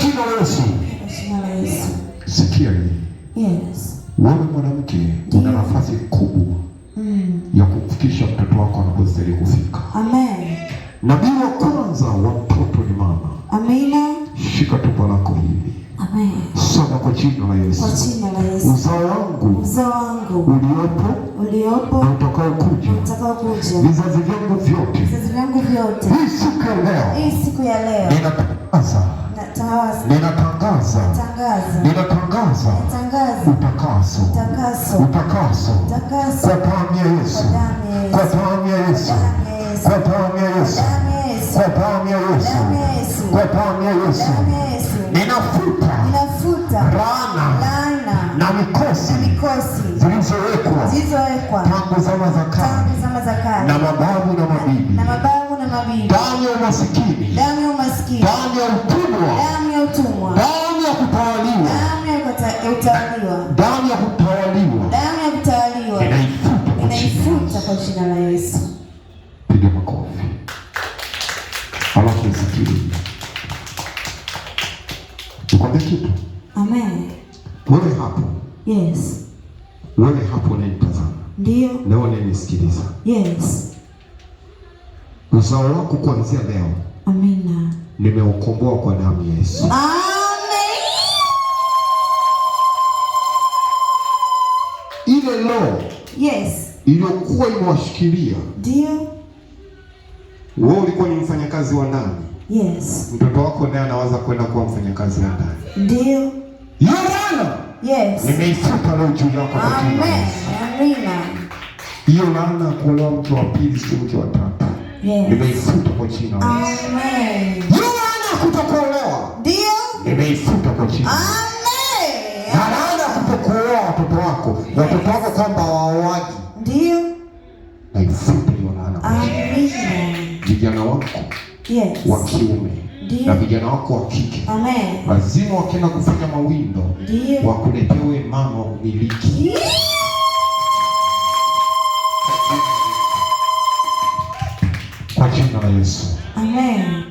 jina la Yesu. Sikia hii. Yes. Wewe mwanamke una nafasi kubwa ya kufikisha mtoto wako anapostahili kufika. Amen. Nabii wa kwanza wa mtoto ni mama. Amina. Shika tumbo lako hivi. Amen. Soma kwa jina la Yesu. Kwa jina la Yesu. Uzao wangu uliopo na utakao kuja. Vizazi vyangu vyote. Hii siku ya leo. Ninatangaza utakaso kwa damu ya Yesu, kwa damu ya Yesu, kwa damu ya Yesu, kwa damu ya Yesu, kwa damu ya Yesu. Ninafuta laana na mikosi zilizowekwa tangu zama za kale na mababu na mabibi, damu ya umasikini, damu ya utumwa, damu ya kutawaliwa, ninaifuta kwa jina la Yesu. Piga makofi. Alafu usikie. Ukwambia kitu? Amen. Wewe hapo. Yes. Wewe hapo unanitazama. Ndio. Leo unanisikiliza. Yes. Uzao wako kuanzia leo. Amina. Nimeukomboa kwa damu ya Yesu. Amen. Ile roho. Yes. Iliyokuwa imewashikilia. Ndio. Wewe ulikuwa ni mfanyakazi wa ndani. Yes. Mtoto wako naye anawaza kwenda kuwa mfanyakazi wa ndani. Ndio. Laana. Yes. Nimeifuta leo juu yako kwa jina la Yesu. Amina. Hiyo laana kuolewa mke wa pili si mke wa tatu. Yes. Nimeifuta kwa jina la Yesu. Amen. Hiyo laana kutokuolewa. Ndio. Nimeifuta kwa jina. Amen. Na laana kutokuolewa watoto wako. Watoto wako kwamba hawaoaji. Ndio. Naifuta hiyo laana. Amina. Vijana wako. Yes. Wa kiume. Na vijana wako wa kike. Amen. Lazima wakienda kufanya mawindo. Ndio. Wakuletewe mama wa umiliki. Kwa jina la Yesu. Amen.